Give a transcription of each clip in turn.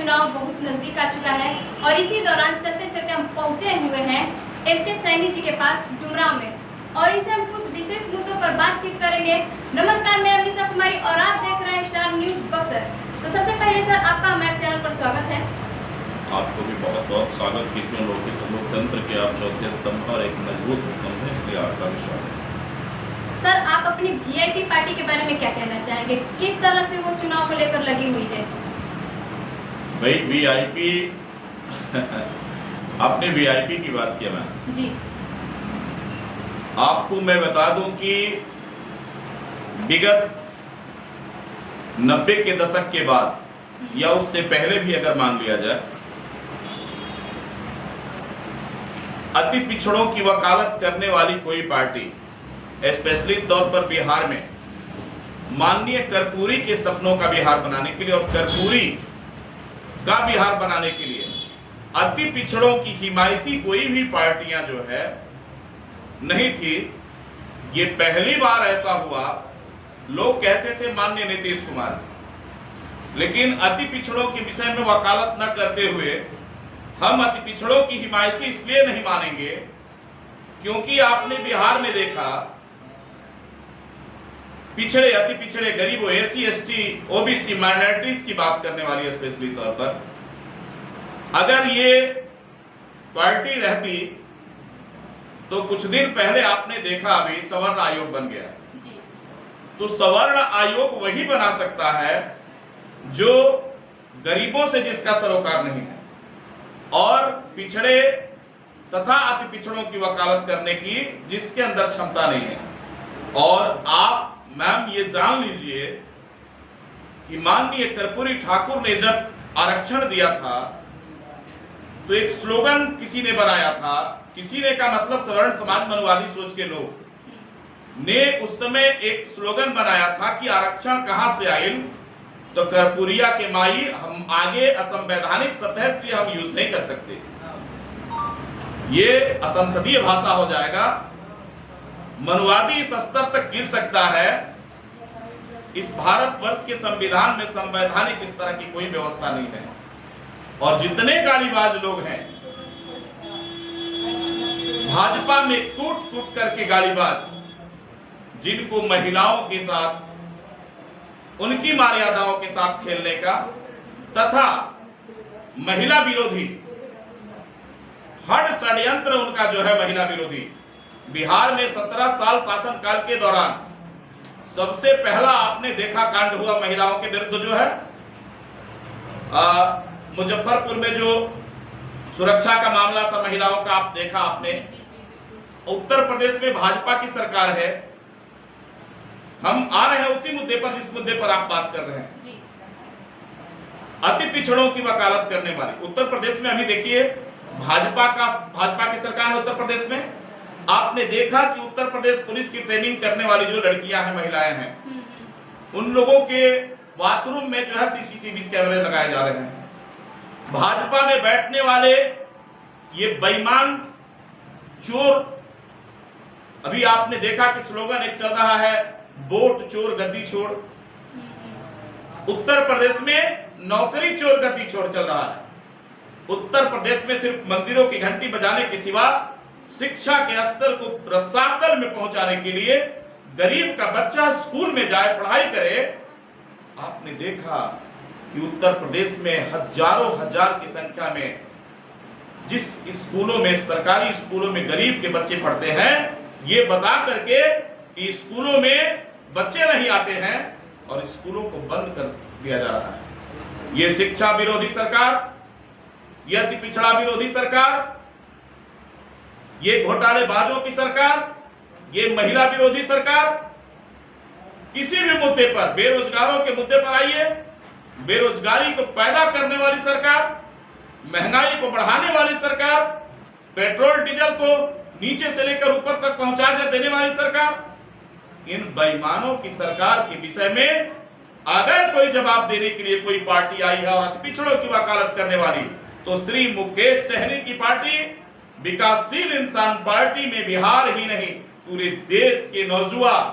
चुनाव बहुत नजदीक आ चुका है और इसी दौरान चलते चलते हम पहुंचे हुए हैं एसके सैनी जी के पास डुमरा में और इसे हम कुछ विशेष मुद्दों पर बातचीत करेंगे। नमस्कार, मैं अमीषा कुमारी और आप देख रहे हैं स्टार न्यूज बक्सर। तो सबसे पहले सर, आपका हमारे चैनल पर स्वागत है। आपको भी बहुत बहुत स्वागत की। क्यों लोकतंत्र के आप चौथे स्तंभ पर एक मजबूत स्तंभ है, इसलिए आपका भी स्वागत है। सर, आप अपनी वीआईपी पार्टी के बारे में क्या कहना चाहेंगे? किस तरह से वो चुनाव को लेकर लगी हुई है? भाई वीआईपी आपने वीआईपी की बात किया मैम जी। आपको मैं बता दूं कि विगत 90 के दशक के बाद या उससे पहले भी अगर मान लिया जाए, अति पिछड़ों की वकालत करने वाली कोई पार्टी, स्पेशली तौर पर बिहार में, माननीय कर्पूरी के सपनों का बिहार बनाने के लिए और कर्पूरी का बिहार बनाने के लिए अति पिछड़ों की हिमायती कोई भी पार्टियां जो है नहीं थी। ये पहली बार ऐसा हुआ। लोग कहते थे माननीय नीतीश कुमार, लेकिन अति पिछड़ों के विषय में वकालत न करते हुए हम अति पिछड़ों की हिमायती इसलिए नहीं मानेंगे क्योंकि आपने बिहार में देखा पिछड़े, अति पिछड़े गरीबों, एसी, एसटी, ओबीसी, माइनॉरिटीज की बात करने वाली स्पेशली तौर पर, अगर ये पार्टी रहती तो कुछ दिन पहले आपने देखा अभी सवर्ण आयोग बन गया। तो सवर्ण आयोग वही बना सकता है जो गरीबों से जिसका सरोकार नहीं है और पिछड़े तथा अति पिछड़ों की वकालत करने की जिसके अंदर क्षमता नहीं है। और आप मैम ये जान लीजिए कि माननीय कर्पूरी ठाकुर ने जब आरक्षण दिया था तो एक स्लोगन किसी ने बनाया था, किसी ने का मतलब सवर्ण समाज मनुवादी सोच के लोग ने उस समय एक स्लोगन बनाया था कि आरक्षण कहां से आयल, तो कर्पूरिया के माई, हम आगे असंवैधानिक शब्द है इसलिए हम यूज नहीं कर सकते, ये असंसदीय भाषा हो जाएगा, मनुवादी इस स्तर तक गिर सकता है। इस भारतवर्ष के संविधान में संवैधानिक इस तरह की कोई व्यवस्था नहीं है। और जितने गालीबाज लोग हैं भाजपा में कूट कूट करके गालीबाज, जिनको महिलाओं के साथ, उनकी मर्यादाओं के साथ खेलने का तथा महिला विरोधी हर षड्यंत्र उनका जो है महिला विरोधी, बिहार में 17 साल शासनकाल के दौरान सबसे पहला आपने देखा कांड हुआ महिलाओं के विरुद्ध जो है मुजफ्फरपुर में जो सुरक्षा का मामला था महिलाओं का, आप देखा आपने। उत्तर प्रदेश में भाजपा की सरकार है। हम आ रहे हैं उसी मुद्दे पर जिस मुद्दे पर आप बात कर रहे हैं, अति पिछड़ों की वकालत करने वाली उत्तर प्रदेश में। अभी देखिए भाजपा की सरकार है उत्तर प्रदेश में। आपने देखा कि उत्तर प्रदेश पुलिस की ट्रेनिंग करने वाली जो लड़कियां हैं, महिलाएं हैं, उन लोगों के बाथरूम में जो है सीसीटीवी कैमरे लगाए जा रहे हैं। भाजपा में बैठने वाले ये बेईमान चोर, अभी आपने देखा कि स्लोगन एक चल रहा है, वोट चोर गद्दी छोड़। उत्तर प्रदेश में नौकरी चोर गद्दी छोड़ चल रहा है। उत्तर प्रदेश में सिर्फ मंदिरों की घंटी बजाने के सिवा शिक्षा के स्तर को रसातल में पहुंचाने के लिए गरीब का बच्चा स्कूल में जाए, पढ़ाई करे। आपने देखा कि उत्तर प्रदेश में हजारों हजार की संख्या में जिस स्कूलों में, सरकारी स्कूलों में गरीब के बच्चे पढ़ते हैं, ये बता करके कि स्कूलों में बच्चे नहीं आते हैं और स्कूलों को बंद कर दिया जा रहा है। ये शिक्षा विरोधी सरकार, ये अति पिछड़ा विरोधी सरकार, ये घोटालेबाजों की सरकार, ये महिला विरोधी सरकार, किसी भी मुद्दे पर, बेरोजगारों के मुद्दे पर आइए, बेरोजगारी को पैदा करने वाली सरकार, महंगाई को बढ़ाने वाली सरकार, पेट्रोल डीजल को नीचे से लेकर ऊपर तक पहुंचा देने वाली सरकार, इन बेईमानों की सरकार के विषय में अगर कोई जवाब देने के लिए कोई पार्टी आई है और पिछड़ों की वकालत करने वाली, तो श्री मुकेश सहनी की पार्टी विकासशील इंसान पार्टी में बिहार ही नहीं पूरे देश के नौजवान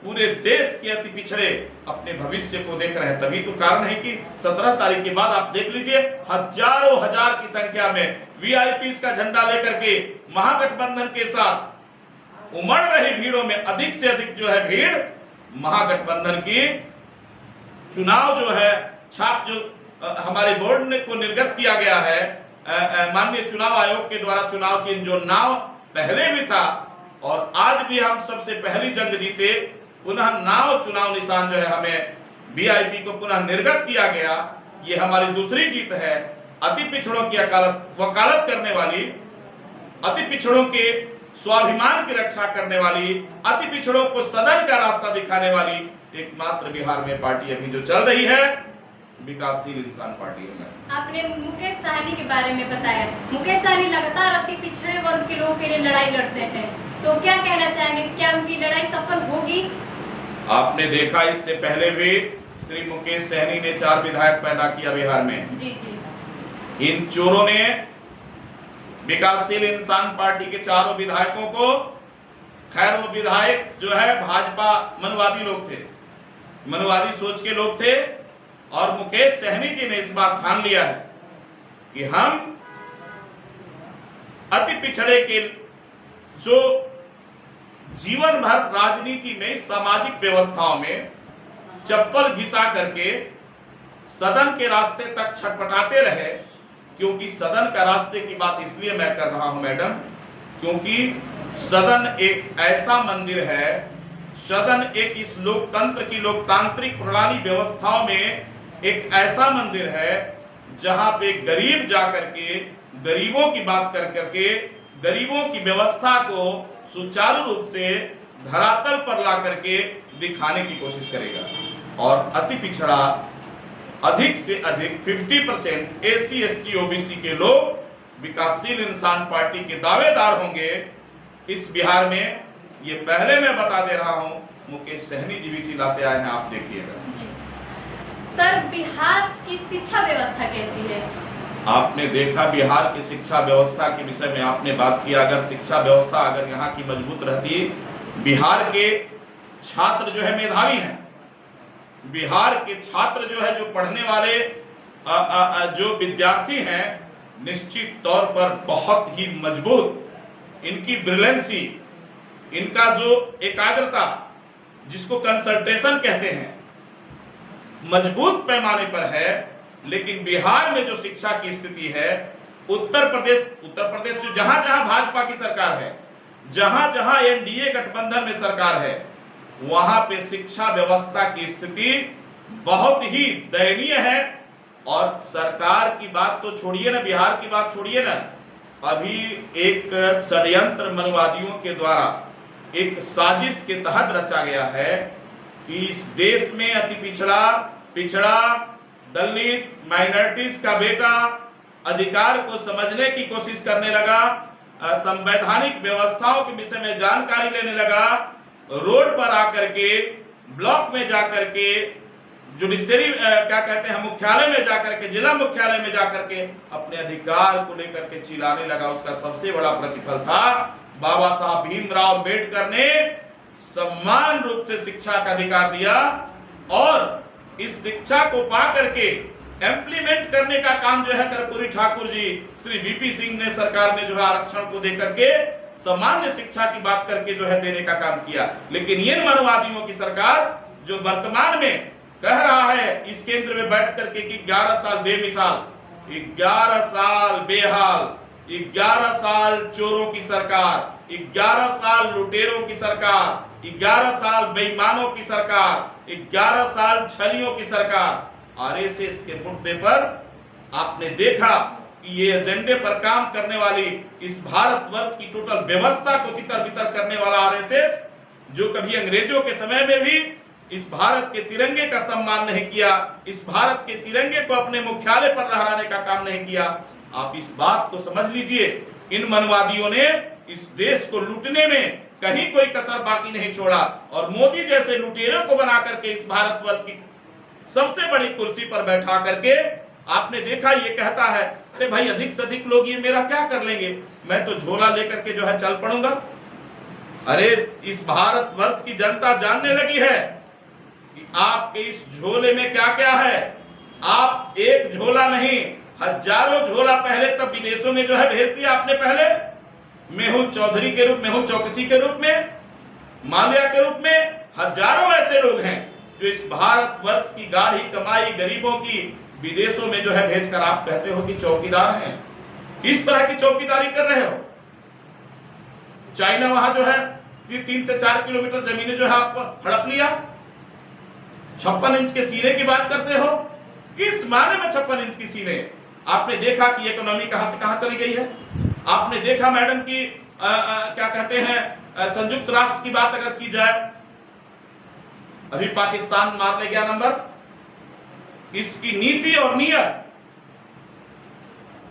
पूरे देश के अति पिछड़े अपने भविष्य को देख रहे हैं। तभी तो कारण है कि 17 तारीख के बाद आप देख लीजिए हजारों हजार की संख्या में वीआईपी का झंडा लेकर के महागठबंधन के साथ उमड़ रही भीड़ों में अधिक से अधिक जो है भीड़ महागठबंधन की चुनाव जो है छाप जो हमारे बोर्ड ने को निर्गत किया गया है माननीय चुनाव आयोग के द्वारा चुनाव चिन्ह जो नाव पहले भी था और आज भी हम सबसे पहली जंग जीते, पुनः नाव चुनाव निशान जो है हमें वीआईपी को पुनः निर्गत किया गया। ये हमारी दूसरी जीत है। अति पिछड़ों की वकालत करने वाली, अति पिछड़ों के स्वाभिमान की रक्षा करने वाली, अति पिछड़ों को सदन का रास्ता दिखाने वाली एकमात्र बिहार में पार्टी अभी जो चल रही है विकासशील इंसान पार्टी है। आपने मुकेश सहनी के बारे में बताया। मुकेश सहनी लगातार अति पिछड़े वर्ग के लोगों के लिए लड़ाई लड़ते हैं, तो क्या कहना चाहेंगे, क्या उनकी लड़ाई सफल होगी? आपने देखा इससे पहले भी श्री मुकेश सहनी ने 4 विधायक पैदा किया बिहार में। जी जी। इन चोरों ने विकासशील इंसान पार्टी के 4 विधायकों को, खैर वो विधायक जो है भाजपा मनुवादी लोग थे, मनुवादी सोच के लोग थे, और मुकेश सहनी जी ने इस बार ठान लिया है कि हम अति पिछड़े के जो जीवन भर राजनीति में सामाजिक व्यवस्थाओं में चप्पल घिसा करके सदन के रास्ते तक छटपटाते रहे, क्योंकि सदन का रास्ते की बात इसलिए मैं कर रहा हूं मैडम, क्योंकि सदन एक ऐसा मंदिर है, सदन एक इस लोकतंत्र की लोकतांत्रिक प्रणाली व्यवस्थाओं में एक ऐसा मंदिर है जहां पे गरीब जाकर के गरीबों की बात कर करके गरीबों की व्यवस्था को सुचारू रूप से धरातल पर ला करके दिखाने की कोशिश करेगा। और अति पिछड़ा अधिक से अधिक 50% एसी एसटी ओबीसी के लोग विकासशील इंसान पार्टी के दावेदार होंगे इस बिहार में। ये पहले मैं बता दे रहा हूं, मुकेश सहनी जी भी चिल्लाते आए हैं, आप देखिएगा। सर, बिहार की शिक्षा व्यवस्था कैसी है? आपने देखा बिहार की शिक्षा व्यवस्था के विषय में आपने बात किया। अगर शिक्षा व्यवस्था अगर यहाँ की मजबूत रहती, बिहार के छात्र जो है मेधावी हैं, बिहार के छात्र जो है जो पढ़ने वाले जो विद्यार्थी हैं, निश्चित तौर पर बहुत ही मजबूत, इनकी ब्रिलियंसी, इनका जो एकाग्रता जिसको कंसंट्रेशन कहते हैं, मजबूत पैमाने पर है। लेकिन बिहार में जो शिक्षा की स्थिति है, उत्तर प्रदेश जो जहां जहां भाजपा की सरकार है, जहां जहां एनडीए गठबंधन में सरकार है, वहां पे शिक्षा व्यवस्था की स्थिति बहुत ही दयनीय है। और सरकार की बात तो छोड़िए ना, बिहार की बात छोड़िए ना, अभी एक षड्यंत्र मनवादियों के द्वारा एक साजिश के तहत रचा गया है कि इस देश में अति पिछड़ा दलित माइनॉरिटीज का बेटा अधिकार को समझने की कोशिश करने लगा, संवैधानिक व्यवस्थाओं के विषय में जानकारी लेने लगा, रोड पर आकर के, ब्लॉक में जाकर के, जुडिशरी क्या कहते हैं मुख्यालय में जाकर के, जिला मुख्यालय में जाकर के अपने अधिकार को लेकर के चिल्लाने लगा। उसका सबसे बड़ा प्रतिफल था बाबा साहब भीमराव अंबेडकर ने समान रूप से शिक्षा का अधिकार दिया, और इस शिक्षा को पा करके इम्प्लीमेंट करने का काम जो है कर्पूरी ठाकुर जी, श्री वीपी सिंह ने सरकार में जो है आरक्षण को देकर के सामान्य शिक्षा की बात करके जो है देने का काम किया। लेकिन इन मनवादियों की सरकार जो वर्तमान में कह रहा है इस केंद्र में बैठ करके कि 11 साल बेमिसाल, 11 साल बेहाल, 11 साल चोरों की सरकार, 11 साल लुटेरों की सरकार, 11 साल बेईमानों की सरकार, 11 साल छलियों की सरकार। आरएसएस के मुद्दे पर आपने देखा कि ये एजेंडे पर काम करने वाली इस भारतवर्ष की टोटल व्यवस्था को तितर-बितर करने वाला आरएसएस, जो कभी अंग्रेजों के समय में भी इस भारत के तिरंगे का सम्मान नहीं किया, इस भारत के तिरंगे को अपने मुख्यालय पर लहराने का काम नहीं किया। आप इस बात को समझ लीजिए, इन मनवादियों ने इस देश को लूटने में कहीं कोई कसर बाकी नहीं छोड़ा, और मोदी जैसे लुटेरों को बना करके इस भारतवर्ष की सबसे बड़ी कुर्सी पर बैठा करके आपने देखा ये कहता है, अरे भाई अधिक से अधिक लोग ये मेरा क्या कर लेंगे, मैं तो झोला लेकर के जो है चल पड़ूंगा। अरे इस भारतवर्ष की जनता जानने लगी है कि आपके इस झोले में क्या क्या है। आप एक झोला नहीं, हजारों झोला पहले तब विदेशों में जो है भेज दिया आपने। पहले मेहुल चौधरी के रूप, मेहुल चौकसी के रूप में, माल्या के रूप में, हजारों ऐसे लोग हैं जो इस भारतवर्ष की गाढ़ी कमाई गरीबों की विदेशों में जो है भेजकर आप कहते हो कि चौकीदार हैं। किस तरह की चौकीदारी कर रहे हो? चाइना वहां जो है 3 से 4 किलोमीटर जमीनें जो है आप हड़प लिया। 56 इंच के सीने की बात करते हो। किस माने में 56 इंच की सीने? आपने देखा कि इकोनॉमी कहां से कहां चली गई है। आपने देखा मैडम की क्या कहते हैं संयुक्त राष्ट्र की बात अगर की जाए, अभी पाकिस्तान मारने गया नंबर। इसकी नीति और नियत,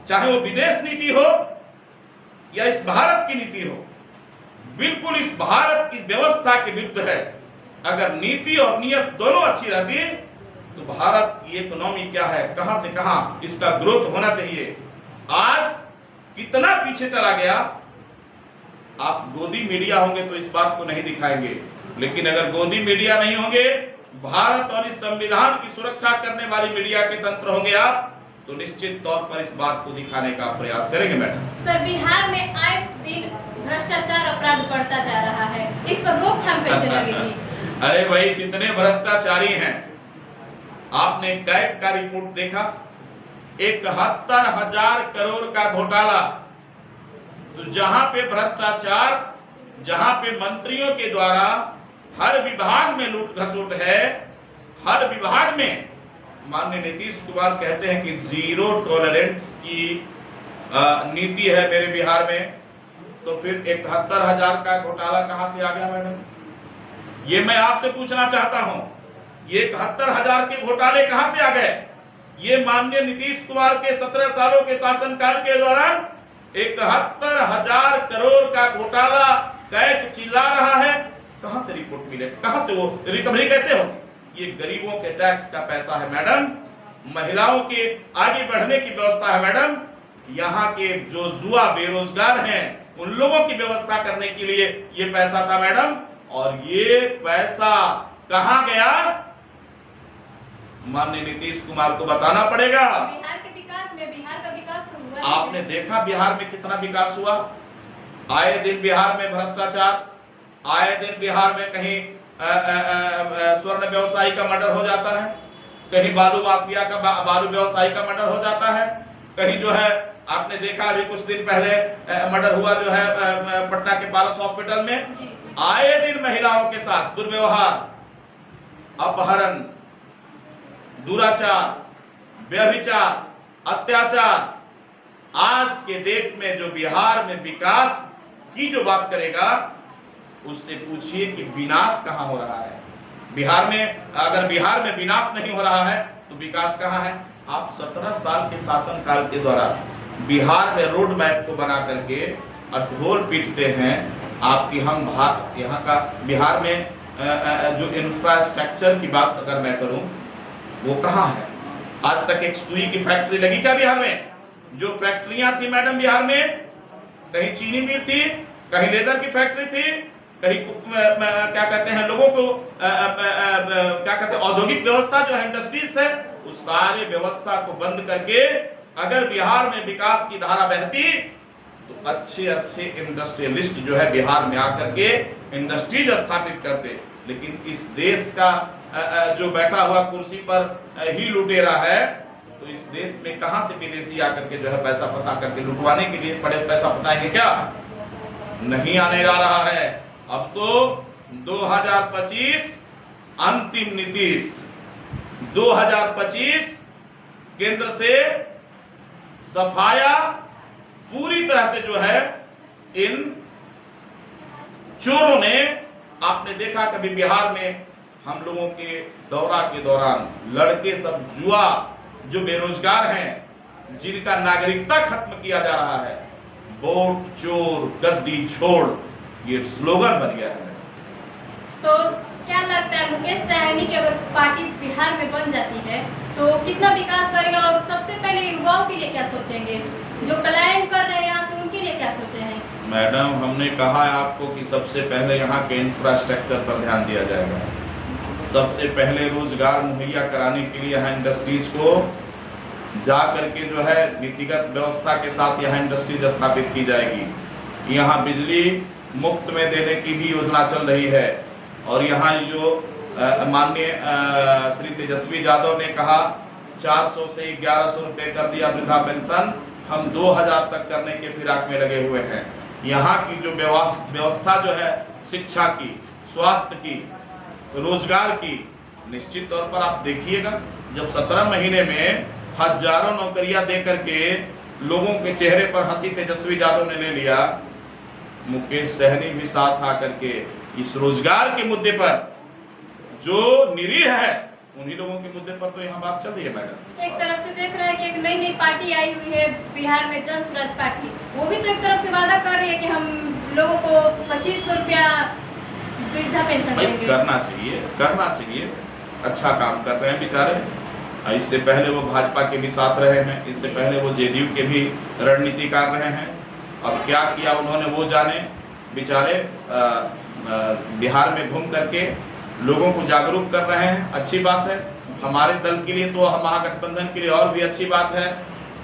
चाहे वो विदेश नीति हो या इस भारत की नीति हो, बिल्कुल इस भारत की व्यवस्था के विरुद्ध है। अगर नीति और नियत दोनों अच्छी रहती तो भारत की इकोनॉमी क्या है, कहां से कहां इसका ग्रोथ होना चाहिए। आज कितना पीछे चला गया। आप गोदी मीडिया होंगे तो इस बात को नहीं दिखाएंगे, लेकिन अगर गोदी मीडिया नहीं होंगे, भारत और इस संविधान की सुरक्षा करने वाली मीडिया के तंत्र होंगे आप, तो निश्चित तौर पर इस बात को दिखाने का प्रयास करेंगे। मैडम सर, बिहार में आए दिन भ्रष्टाचार अपराध बढ़ता जा रहा है, इस पर रोकथाम कैसे लगेगी? अरे भाई, जितने भ्रष्टाचारी हैं, आपने कैग का रिपोर्ट देखा, 71,000 करोड़ का घोटाला। तो जहां पे भ्रष्टाचार, जहां पे मंत्रियों के द्वारा हर विभाग में लूट घसोट है, हर विभाग में, माननीय नीतीश कुमार कहते हैं कि 0 टॉलरेंस की नीति है मेरे बिहार में, तो फिर 71,000 का घोटाला कहां से आ गया मैडम? ये मैं आपसे पूछना चाहता हूं, ये 71,000 के घोटाले कहां से आ गए? ये माननीय नीतीश कुमार के 17 सालों के शासनकाल के दौरान 71,000 करोड़ का घोटाला कैग चिल्ला रहा है। कहां से रिपोर्ट मिले, कहां से वो रिकवरी कैसे होगी? ये गरीबों के टैक्स का पैसा है मैडम, महिलाओं के आगे बढ़ने की व्यवस्था है मैडम, यहाँ के जो जुआ बेरोजगार हैं उन लोगों की व्यवस्था करने के लिए ये पैसा था मैडम। और ये पैसा कहां गया, माननीय नीतीश कुमार को बताना पड़ेगा। बिहार के विकास में, बिहार का विकास तो हुआ। आपने देखा बिहार में कितना विकास हुआ। आए दिन बिहार में भ्रष्टाचार, आए दिन बिहार में कहीं स्वर्ण व्यवसायी का मर्डर हो जाता है, कहीं बालू माफिया का, बालू व्यवसायी का मर्डर हो जाता है, कहीं जो है आपने देखा अभी कुछ दिन पहले मर्डर हुआ जो है पटना के पारस हॉस्पिटल में। आए दिन महिलाओं के साथ दुर्व्यवहार, अपहरण, दुराचार, व्यभिचार, अत्याचार। आज के डेट में जो बिहार में विकास की जो बात करेगा, उससे पूछिए कि विनाश कहां हो रहा है बिहार में। अगर बिहार में विनाश नहीं हो रहा है तो विकास कहां है? आप 17 साल के शासनकाल के दौरान बिहार में रोड मैप को बना करके ढोल पीटते हैं आपकी। हम यहाँ का बिहार में जो इंफ्रास्ट्रक्चर की बात अगर मैं करूं, वो कहां है? आज तक एक सुई की फैक्ट्री लगी क्या बिहार में? जो फैक्ट्रियां थी मैडम बिहार में, कहीं चीनी मिल थी, कहीं लेदर की फैक्ट्री थी, कहीं क्या कहते हैं लोगों को क्या कहते हैं औद्योगिक व्यवस्था जो है, इंडस्ट्रीज है, उस सारे व्यवस्था को बंद करके अगर बिहार में विकास की धारा बहती तो अच्छे अच्छे इंडस्ट्रियलिस्ट जो है बिहार में आकर के इंडस्ट्रीज स्थापित करते। लेकिन इस देश का जो बैठा हुआ कुर्सी पर ही लुटेरा है, तो इस देश में कहां से विदेशी आकर के जो है पैसा फंसा करके लुटवाने के लिए पड़े पैसा फंसाएंगे क्या? नहीं आने जा रहा है। अब तो 2025 अंतिम नीतीश, 2025 केंद्र से सफाया पूरी तरह से जो है इन चोरों ने। आपने देखा कभी बिहार में हम लोगों के दौरा के दौरान लड़के सब जुआ, जो बेरोजगार हैं, जिनका नागरिकता खत्म किया जा रहा है, वोट चोर गद्दी छोड़, ये स्लोगन बन गया है। तो क्या लगता है मुकेश सहनी की अगर पार्टी बिहार में बन जाती है तो कितना विकास करेगा? और सबसे पहले युवाओं के लिए क्या सोचेंगे, जो पलायन कर रहे हैं यहाँ से, उनके लिए क्या सोचे हैं? मैडम, हमने कहा है आपको कि सबसे पहले यहाँ के इंफ्रास्ट्रक्चर पर ध्यान दिया जाएगा। सबसे पहले रोजगार मुहैया कराने के लिए यहाँ इंडस्ट्रीज को जा करके जो है नीतिगत व्यवस्था के साथ यहाँ इंडस्ट्रीज स्थापित की जाएगी। यहाँ बिजली मुफ्त में देने की भी योजना चल रही है। और यहाँ जो माननीय श्री तेजस्वी यादव ने कहा 400 से 1100 रुपये कर दिया वृद्धा पेंशन, हम 2000 तक करने के फिराक में लगे हुए हैं। यहाँ की जो व्यवस्था जो है शिक्षा की, स्वास्थ्य की, रोजगार की, निश्चित तौर पर आप देखिएगा जब 17 महीने में हजारों नौकरियां दे करके लोगों के चेहरे पर हंसी तेजस्वी यादव ने ले लिया, मुकेश सहनी भी साथ आकर के इस रोजगार के मुद्दे पर जो निरीह है उन्हीं लोगों के मुद्दे पर तो यहाँ बात चल रही है। मैडम, एक तरफ से देख रहे हैं कि एक नई पार्टी आई हुई है बिहार में, जन स्वराज पार्टी, वो भी तो एक तरफ से वादा कर रही है कि हम लोगों को 2500 रुपया वृद्धा पेंशन देंगे। करना चाहिए, अच्छा काम कर रहे हैं बेचारे। इससे पहले वो भाजपा के भी साथ रहे हैं, इससे पहले वो जेडीयू के भी रणनीतिकार रहे हैं। अब क्या किया उन्होंने वो जाने। बेचारे बिहार में घूम करके लोगों को जागरूक कर रहे हैं, अच्छी बात है। हमारे दल के लिए तो, हम महागठबंधन के लिए और भी अच्छी बात है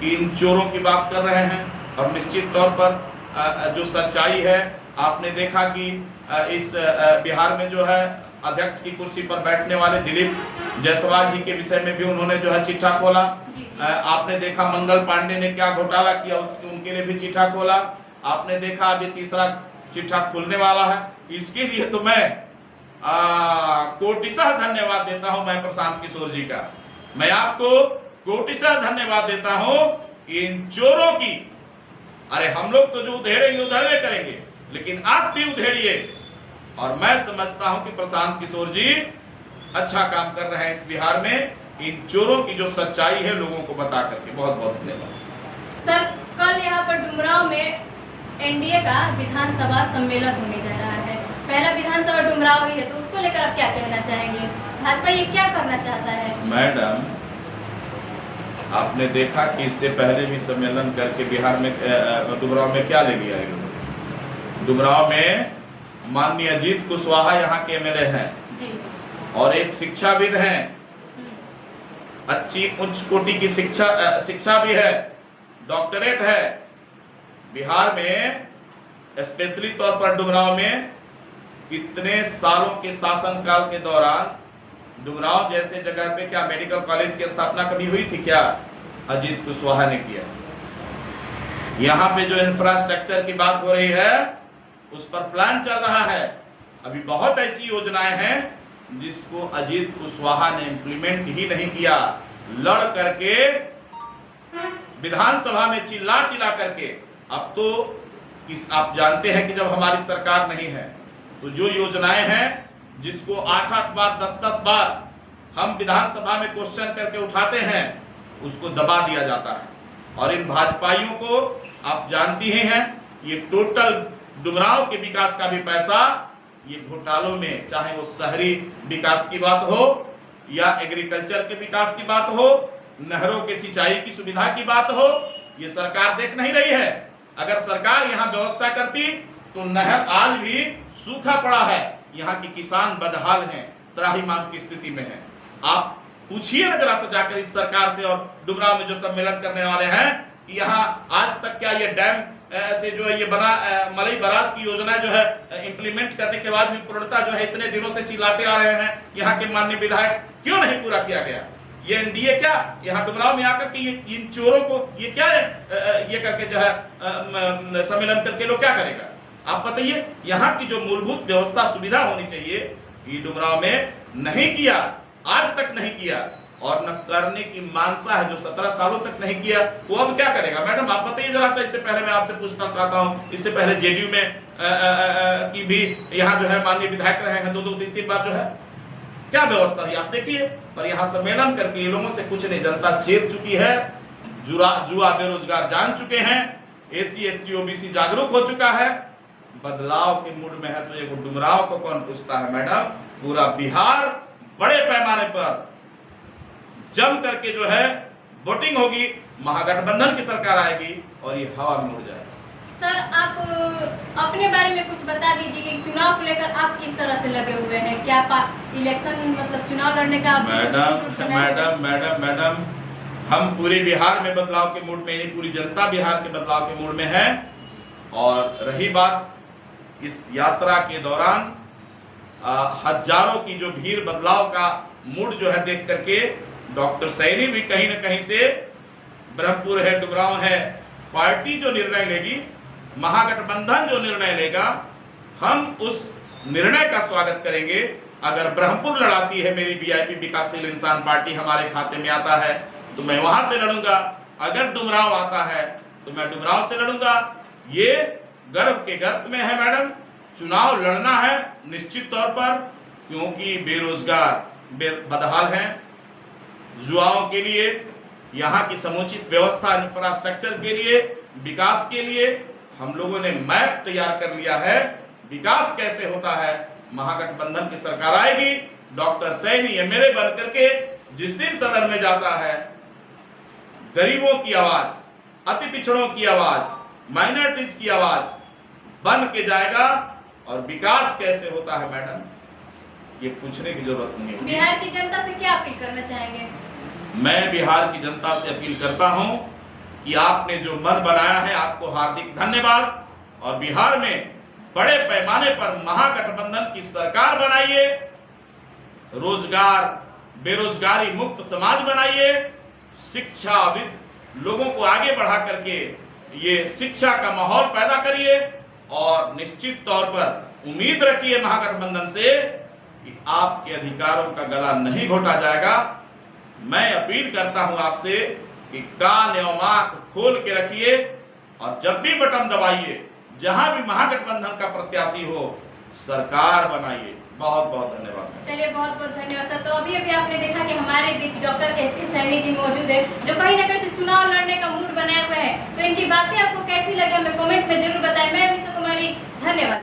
कि इन चोरों की बात कर रहे हैं। और निश्चित तौर पर जो सच्चाई है, आपने देखा कि इस बिहार में जो है अध्यक्ष की कुर्सी पर बैठने वाले दिलीप जायसवाल जी के विषय में भी उन्होंने जो है चिट्ठा खोला। आपने देखा मंगल पांडे ने क्या घोटाला किया, उनके लिए भी चिट्ठा खोला। आपने देखा अभी तीसरा चिट्ठा खुलने वाला है। इसके लिए तो मैं कोटिशः धन्यवाद देता हूं मैं प्रशांत किशोर जी का। मैं आपको कोटिशः धन्यवाद देता हूं कि इन चोरों की, अरे हम लोग तो जो उधेड़ेंगे उधेड़े करेंगे, लेकिन आप भी उधेड़िए। और मैं समझता हूं कि प्रशांत किशोर जी अच्छा काम कर रहे हैं इस बिहार में, इन चोरों की जो सच्चाई है लोगों को बता करके। बहुत बहुत धन्यवाद। सर, कल यहाँ पर डुमरांव में एनडीए का विधानसभा सम्मेलन होने जा रहा है। पहला विधानसभा डुमरांव ही है, तो उसको लेकर आप क्या कहना चाहेंगे? भाजपा ये क्या करना चाहता है? मैडम, आपने देखा कि इससे पहले भी सम्मेलन करके बिहार में डुमरांव में क्या ले लिया है लोग। डुमरांव में माननीय अजीत कुशवाहा यहाँ के एमएलए हैं जी। और एक शिक्षाविद हैं, अच्छी उच्च कोटि की शिक्षा भी है, डॉक्टरेट है। बिहार में स्पेशली तौर पर डुमरांव में कितने सालों के शासनकाल के दौरान डुमरांव जैसे जगह पे क्या मेडिकल कॉलेज की स्थापना कभी हुई थी? क्या अजीत कुशवाहा ने किया। यहाँ पे जो इंफ्रास्ट्रक्चर की बात हो रही है उस पर प्लान चल रहा है। अभी बहुत ऐसी योजनाएं हैं जिसको अजीत कुशवाहा ने इंप्लीमेंट ही नहीं किया। लड़ करके विधानसभा में चिल्ला करके, अब तो आप जानते हैं कि जब हमारी सरकार नहीं है तो जो योजनाएं हैं जिसको 8-8 बार 10-10 बार हम विधानसभा में क्वेश्चन करके उठाते हैं उसको दबा दिया जाता है। और इन भाजपाइयों को आप जानती ही हैं, ये टोटल डुमरांव के विकास का भी पैसा ये घोटालों में, चाहे वो शहरी विकास की बात हो या एग्रीकल्चर के विकास की बात हो, नहरों के सिंचाई की सुविधा की बात हो, ये सरकार देख नहीं रही है। अगर सरकार यहाँ व्यवस्था करती तो नहर आज भी सूखा पड़ा है, यहाँ के किसान बदहाल हैं, त्राहिमाम की स्थिति में हैं। आप पूछिए ना जरा सा जाकर इस सरकार से और डुमरांव में जो सम्मेलन करने वाले हैं कि यहाँ आज तक क्या ये डैम से जो है ये बना मलई बराज की योजना जो है इंप्लीमेंट करने के बाद भी पूर्णता जो है इतने दिनों से चिल्लाते आ रहे हैं यहाँ के माननीय विधायक, क्यों नहीं पूरा किया गया? ये एनडीए क्या यहाँ डुमरांव में आकर के ये इन चोरों को ये क्या ये करके जो है सम्मेलन करके लोग क्या करेगा? आप बताइए। यहाँ की जो मूलभूत व्यवस्था सुविधा होनी चाहिए ये डुमरांव में नहीं किया, आज तक नहीं किया, और न करने की मानसा है जो 17 सालों तक नहीं किया, वो अब क्या करेगा? मैडम आप बताइए जरा सा। इससे पहले मैं आपसे पूछना चाहता हूँ, इससे पहले जेडीयू में की भी यहाँ जो है माननीय विधायक रहे हैं, 2-3 बार जो है क्या व्यवस्था हुई आप देखिए। पर यहाँ सम्मेलन करके ये लोगों से कुछ नहीं, जनता चेत चुकी है, जुआ बेरोजगार जान चुके हैं, एसी एसटी ओबीसी जागरूक हो चुका है, बदलाव के मूड में है। तो ये डुमरांव को कौन पूछता है? मैडम, पूरा बिहार बड़े पैमाने पर जम करके जो है वोटिंग होगी, महागठबंधन की सरकार आएगी और ये हवा में उड़ जाएगी। सर आप अपने बारे में कुछ बता दीजिए कि चुनाव को लेकर आप किस तरह से लगे हुए हैं, क्या इलेक्शन मतलब चुनाव लड़ने का मैडम हम पूरे बिहार में बदलाव के मूड में, पूरी जनता बिहार के बदलाव के मूड में है। और रही बात इस यात्रा के दौरान हजारों की जो भीड़, बदलाव का मूड जो है देख करके डॉक्टर सैनी भी कहीं न कहीं से ब्रह्मपुर है, डुमरांव है, पार्टी जो निर्णय लेगी, महागठबंधन जो निर्णय लेगा, हम उस निर्णय का स्वागत करेंगे। अगर ब्रह्मपुर लड़ाती है मेरी वीआईपी विकासशील इंसान पार्टी, हमारे खाते में आता है तो मैं वहां से लड़ूंगा। अगर डुमरांव आता है तो मैं डुमरांव से लड़ूंगा। ये गर्व के गर्त में है मैडम, चुनाव लड़ना है निश्चित तौर पर, क्योंकि बेरोजगार बदहाल हैं। युवाओं के लिए यहाँ की समुचित व्यवस्था, इंफ्रास्ट्रक्चर के लिए, विकास के लिए हम लोगों ने मैप तैयार कर लिया है। विकास कैसे होता है, महागठबंधन की सरकार आएगी, डॉक्टर सैनी एमएलए बन करके जिस दिन सदन में जाता है, गरीबों की आवाज, अति पिछड़ों की आवाज, माइनॉरिटीज की आवाज बन के जाएगा। और विकास कैसे होता है मैडम, ये पूछने की जरूरत नहीं है। बिहार की जनता से क्या अपील करना चाहेंगे? मैं बिहार की जनता से अपील करता हूं कि आपने जो मन बनाया है, आपको हार्दिक धन्यवाद। और बिहार में बड़े पैमाने पर महागठबंधन की सरकार बनाइए, रोजगार, बेरोजगारी मुक्त समाज बनाइए, शिक्षाविद लोगों को आगे बढ़ा करके ये शिक्षा का माहौल पैदा करिए। और निश्चित तौर पर उम्मीद रखिए महागठबंधन से कि आपके अधिकारों का गला नहीं घोटा जाएगा। मैं अपील करता हूं आपसे कि कान एवं आंख खोल के रखिए और जब भी बटन दबाइए, जहां भी महागठबंधन का प्रत्याशी हो, सरकार बनाइए। बहुत बहुत धन्यवाद। चलिए बहुत बहुत धन्यवाद सर। तो अभी आपने देखा कि हमारे बीच डॉक्टर एसके सैनी जी मौजूद है, जो कहीं ना कहीं से चुनाव लड़ने का मूड बनाए हुए हैं। तो इनकी बातें आपको कैसी लगी हमें कमेंट में जरूर बताएं। मैं अमिशा कुमारी, धन्यवाद।